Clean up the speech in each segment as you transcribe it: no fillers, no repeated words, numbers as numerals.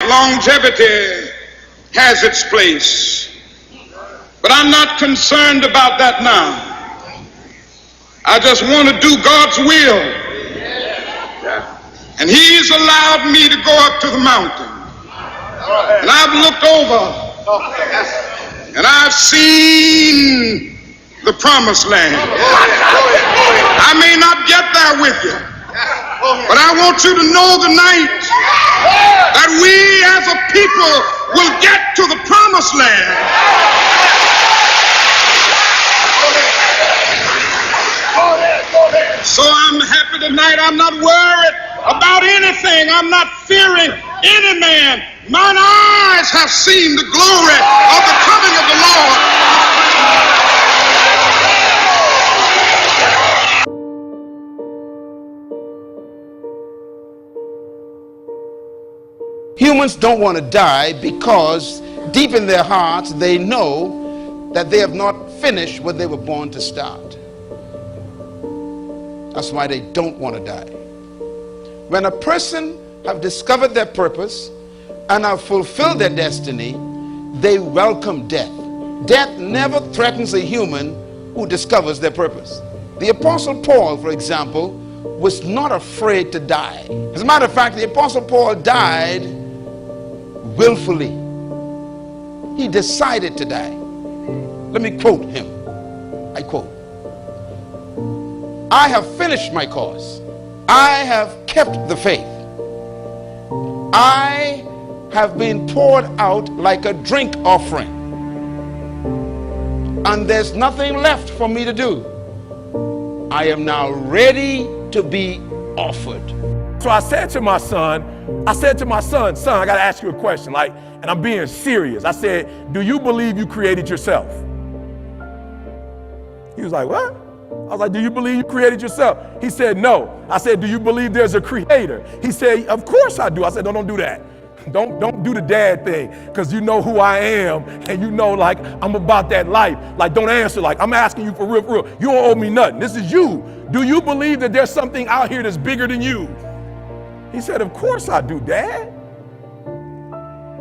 longevity has its place. But I'm not concerned about that now. I just want to do God's will. And He's allowed me to go up to the mountain. And I've looked over and I've seen the promised land. I may not get there with you, but I want you to know tonight that we as a people will get to the promised land. So I'm happy tonight. I'm not worried about anything. I'm not fearing any man. Mine eyes have seen the glory of the coming of the Lord. Humans don't want to die because deep in their hearts they know that they have not finished what they were born to start. That's why they don't want to die. When a person have discovered their purpose and have fulfilled their destiny, they welcome death. Death never threatens a human who discovers their purpose. The Apostle Paul, for example, was not afraid to die. As a matter of fact, the Apostle Paul died willfully. He decided to die. Let me quote him. I quote, "I have finished my course. I have kept the faith. I have been poured out like a drink offering. And there's nothing left for me to do. I am now ready to be offered." So I said to my son, son, I gotta ask you a question, and I'm being serious. I said, do you believe you created yourself? He was like, what? I was like, do you believe you created yourself? He said, no. I said, do you believe there's a creator? He said, of course I do. I said, no, don't do that. Don't do the dad thing, because you know who I am, and you know, I'm about that life. Don't answer, I'm asking you for real, for real. You don't owe me nothing. This is you. Do you believe that there's something out here that's bigger than you? He said, of course I do, Dad.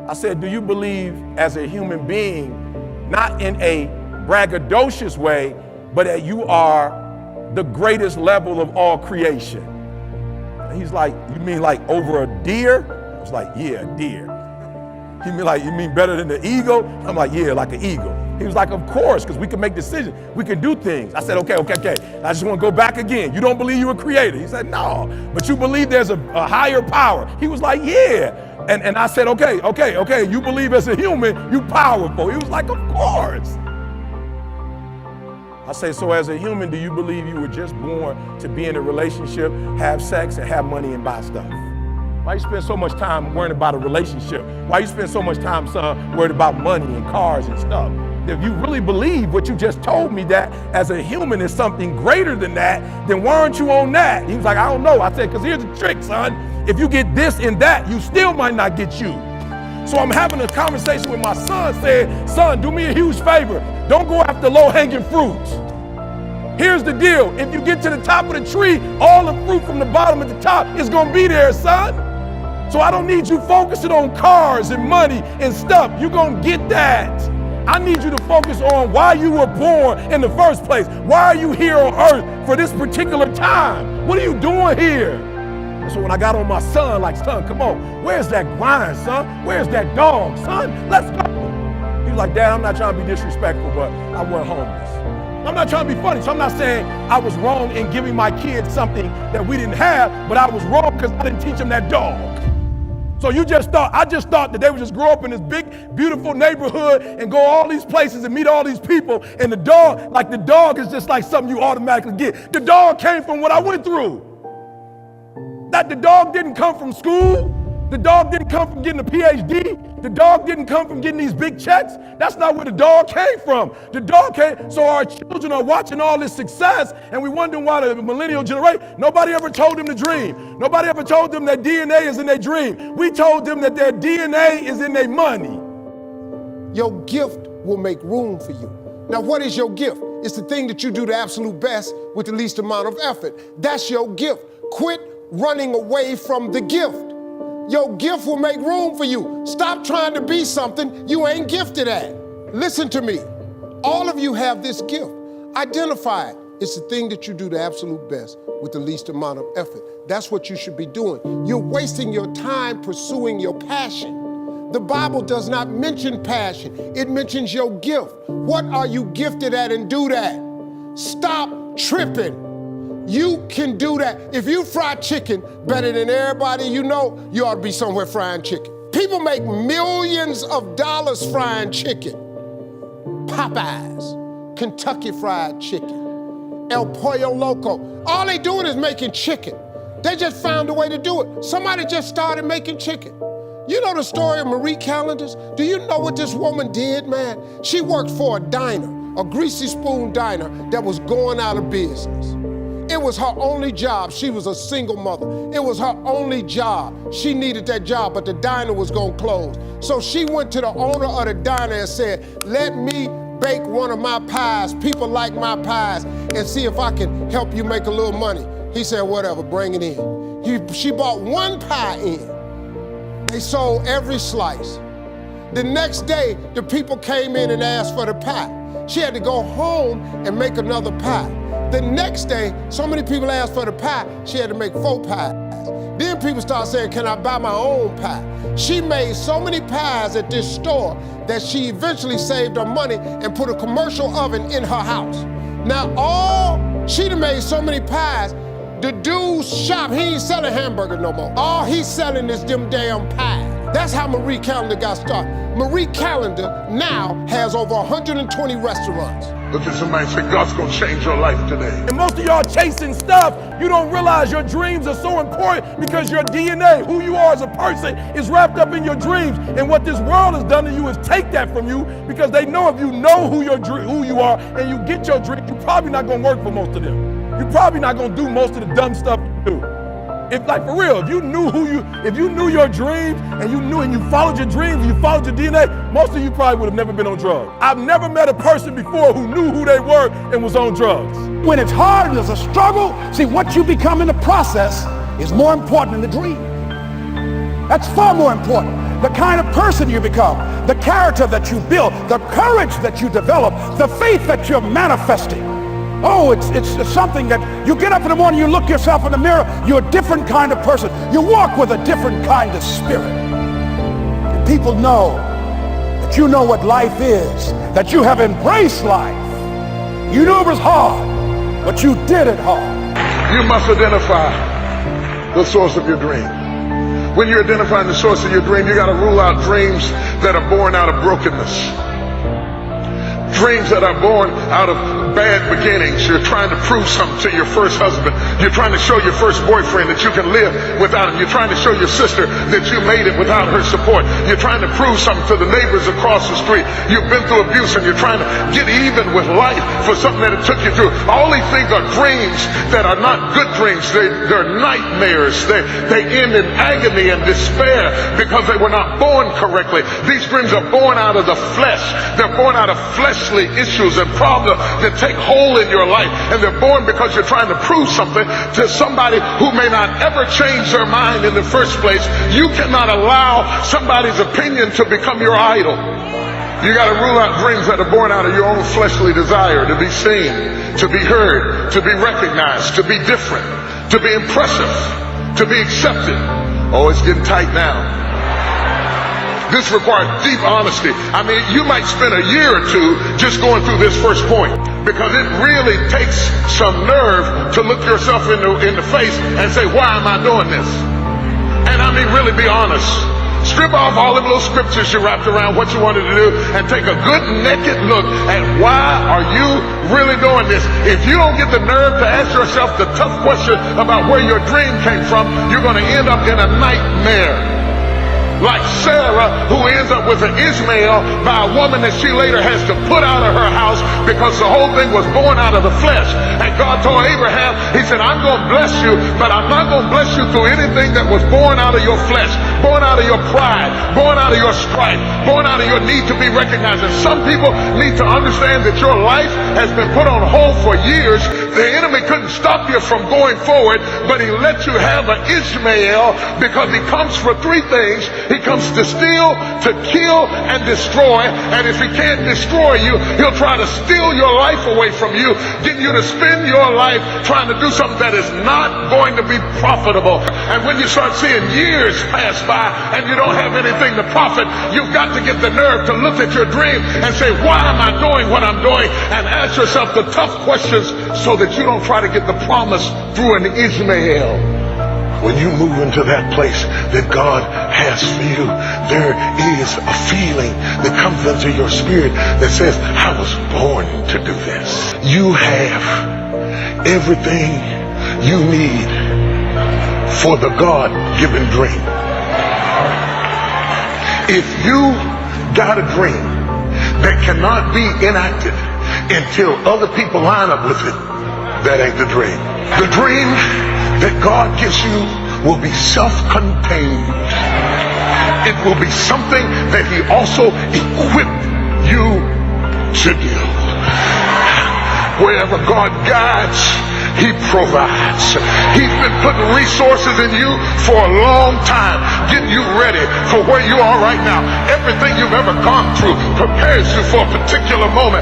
I said, do you believe as a human being, not in a braggadocious way, but that you are the greatest level of all creation? And he's like, you mean over a deer? I was like, yeah, a deer. He mean you mean better than the eagle? I'm like, yeah, like an eagle. He was like, of course, because we can make decisions. We can do things. I said, okay. I just want to go back again. You don't believe you were created? He said, no, but you believe there's a higher power. He was like, yeah. And I said, okay. You believe as a human, you powerful. He was like, of course. I say, so as a human, do you believe you were just born to be in a relationship, have sex, and have money and buy stuff? Why you spend so much time worrying about a relationship? Why you spend so much time, son, worried about money and cars and stuff? If you really believe what you just told me, that as a human is something greater than that, then why aren't you on that? He was like, I don't know. I said, because here's the trick, son. If you get this and that, you still might not get you. So I'm having a conversation with my son saying, son, do me a huge favor. Don't go after low-hanging fruits. Here's the deal. If you get to the top of the tree, all the fruit from the bottom at the top is going to be there, son. So I don't need you focusing on cars and money and stuff. You're going to get that. I need you to focus on why you were born in the first place. Why are you here on earth for this particular time? What are you doing here? And so when I got on my son, son, come on. Where's that grind, son? Where's that dog, son? Let's go. He was like, Dad, I'm not trying to be disrespectful, but I wasn't homeless. I'm not trying to be funny, so I'm not saying I was wrong in giving my kids something that we didn't have, but I was wrong because I didn't teach them that dog. So I just thought that they would just grow up in this big, beautiful neighborhood and go all these places and meet all these people, and the dog is just like something you automatically get. The dog came from what I went through. That the dog didn't come from school. The dog didn't come from getting a PhD. The dog didn't come from getting these big checks. That's not where the dog came from. The dog came, so our children are watching all this success, and we wondering why the millennial generation, nobody ever told them to dream. Nobody ever told them that DNA is in their dream. We told them that their DNA is in their money. Your gift will make room for you. Now, what is your gift? It's the thing that you do the absolute best with the least amount of effort. That's your gift. Quit running away from the gift. Your gift will make room for you. Stop trying to be something you ain't gifted at. Listen to me. All of you have this gift. Identify it. It's the thing that you do the absolute best with the least amount of effort. That's what you should be doing. You're wasting your time pursuing your passion. The Bible does not mention passion. It mentions your gift. What are you gifted at, and do that. Stop tripping. You can do that. If you fry chicken better than everybody you know, you ought to be somewhere frying chicken. People make millions of dollars frying chicken. Popeyes, Kentucky Fried Chicken, El Pollo Loco. All they doing is making chicken. They just found a way to do it. Somebody just started making chicken. You know the story of Marie Callender's? Do you know what this woman did, man? She worked for a diner, a greasy spoon diner that was going out of business. It was her only job. She was a single mother. It was her only job. She needed that job, but the diner was gonna close. So she went to the owner of the diner and said, let me bake one of my pies. People like my pies, and see if I can help you make a little money. He said, whatever, bring it in. She bought one pie in. They sold every slice. The next day, the people came in and asked for the pie. She had to go home and make another pie. The next day, so many people asked for the pie, she had to make 4 pies. Then people started saying, can I buy my own pie? She made so many pies at this store that she eventually saved her money and put a commercial oven in her house. Now she done made so many pies, the dude's shop, he ain't selling hamburgers no more. All he's selling is them damn pies. That's how Marie Callender got started. Marie Callender now has over 120 restaurants. Look at somebody and say, God's gonna change your life today. And most of y'all chasing stuff, you don't realize your dreams are so important because your DNA, who you are as a person, is wrapped up in your dreams. And what this world has done to you is take that from you, because they know if you know who you are and you get your dreams, you're probably not gonna work for most of them. You're probably not gonna do most of the dumb stuff you do. If, like, for real, if you knew your dreams and you followed your dreams, you followed your DNA, most of you probably would have never been on drugs. I've never met a person before who knew who they were and was on drugs. When it's hard and there's a struggle, see, what you become in the process is more important than the dream. That's far more important. The kind of person you become, the character that you build, the courage that you develop, the faith that you're manifesting. Oh, it's something that you get up in the morning, you look yourself in the mirror, you're a different kind of person. You walk with a different kind of spirit. And people know that you know what life is, that you have embraced life. You knew it was hard, but you did it hard. You must identify the source of your dream. When you're identifying the source of your dream, you got to rule out dreams that are born out of brokenness. Dreams that are born out of bad beginnings. You're trying to prove something to your first husband. You're trying to show your first boyfriend that you can live without him. You're trying to show your sister that you made it without her support. You're trying to prove something to the neighbors across the street. You've been through abuse and you're trying to get even with life for something that it took you through. All these things are dreams that are not good dreams. They're nightmares. They end in agony and despair because they were not born correctly. These dreams are born out of the flesh. They're born out of fleshly issues and problems that take hold in your life, and they're born because you're trying to prove something to somebody who may not ever change their mind in the first place. You cannot allow somebody's opinion to become your idol. You got to rule out dreams that are born out of your own fleshly desire to be seen, to be heard, to be recognized, to be different, to be impressive, to be accepted. Oh, it's getting tight now. This requires deep honesty. I mean, you might spend a year or two just going through this first point, because it really takes some nerve to look yourself in the face and say, why am I doing this? And I mean, really be honest. Strip off all the little scriptures you wrapped around what you wanted to do and take a good naked look at why are you really doing this. If you don't get the nerve to ask yourself the tough question about where your dream came from, you're going to end up in a nightmare. Like Sarah, who ends up with an Ishmael by a woman that she later has to put out of her house because the whole thing was born out of the flesh. And God told Abraham, he said, I'm going to bless you, but I'm not going to bless you through anything that was born out of your flesh. born out of your pride, born out of your strife, born out of your need to be recognized. And some people need to understand that your life has been put on hold for years. The enemy couldn't stop you from going forward, but he let you have an Ishmael because he comes for three things. He comes to steal, to kill, and destroy. And if he can't destroy you, he'll try to steal your life away from you, getting you to spend your life trying to do something that is not going to be profitable. And when you start seeing years pass by and you don't have anything to profit, you've got to get the nerve to look at your dream and say, why am I doing what I'm doing? And ask yourself the tough questions so that you don't try to get the promise through an Ishmael. When you move into that place that God has for you, there is a feeling that comes into your spirit that says, I was born to do this. You have everything you need for the God-given dream. If you got a dream that cannot be enacted until other people line up with it, that ain't the dream. The dream that God gives you will be self-contained. It will be something that he also equipped you to do. Wherever God guides, he provides. He's been putting resources in you for a long time, getting you ready for where you are right now. Everything you've ever gone through prepares you for a particular moment.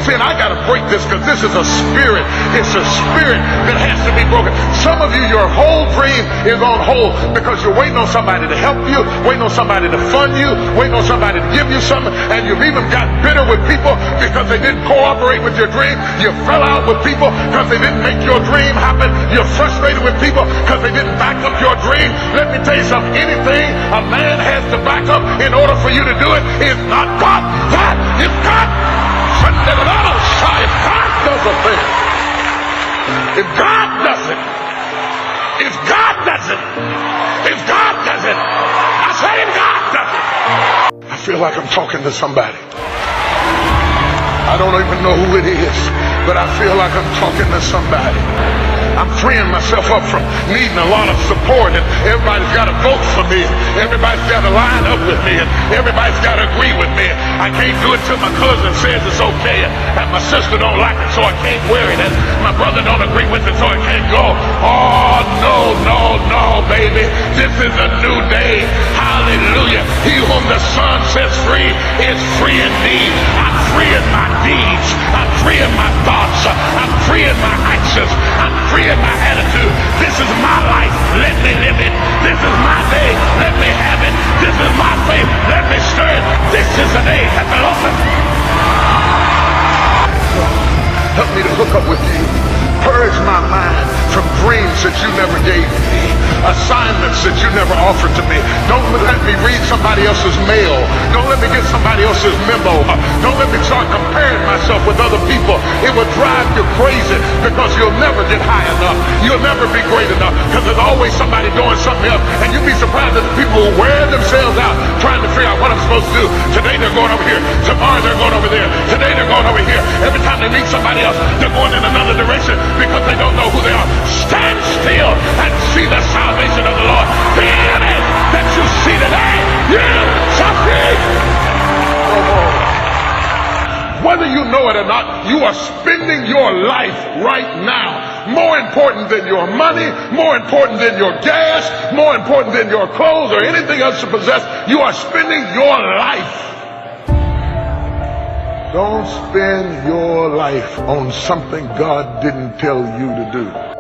And I got to break this because this is a spirit. It's a spirit that has to be broken. Some of you, your whole dream is on hold because you're waiting on somebody to help you, waiting on somebody to fund you, waiting on somebody to give you something, and you've even got bitter with people because they didn't cooperate with your dream. You fell out with people because they didn't make your dream happen. You're frustrated with people because they didn't back up your dream. Let me tell you something. Anything a man has to back up in order for you to do it is not God. That is God. If God does a thing, if God does it, if God does it, if God does it, I said if God does it. I feel like I'm talking to somebody. I don't even know who it is, but I feel like I'm talking to somebody. I'm freeing myself up from needing a lot of support, and everybody's got to vote for me, and everybody's got to line up with me, and everybody's got to agree with me. I can't do it till my cousin says it's okay, and my sister don't like it, so I can't wear it, and my brother don't agree with it, so I can't go. Oh, no, no, no, baby. This is a new day. Hallelujah. He whom the Son sets free is free indeed. I'm free in my deeds. I'm free in my thoughts. I'm free in my actions. I'm free in my attitude. This is my life. Let me live it. This is my day. Let me have it. This is my faith. Let me stir it. This is the day that the Lord has. Help me to hook up with you. Purge my mind from dreams that you never gave me, assignments that you never offered to me. Don't let me read somebody else's mail. Don't let me get somebody else's memo. Don't let me start comparing myself with other people. It will drive you crazy because you'll never get high enough. You'll never be great enough because there's always somebody doing something else. And you'd be surprised at the people who wear themselves out trying to figure out what I'm supposed to do. Today they're going over here. Tomorrow they're going over there. Today they're going over here. Every time they meet somebody else, they're going in another direction because they don't know who they are. Stand still and see the salvation of the Lord. The enemy that you see today, you shall see no more. Whether you know it or not, you are spending your life right now. More important than your money, more important than your gas, more important than your clothes or anything else you possess. You are spending your life. Don't spend your life on something God didn't tell you to do.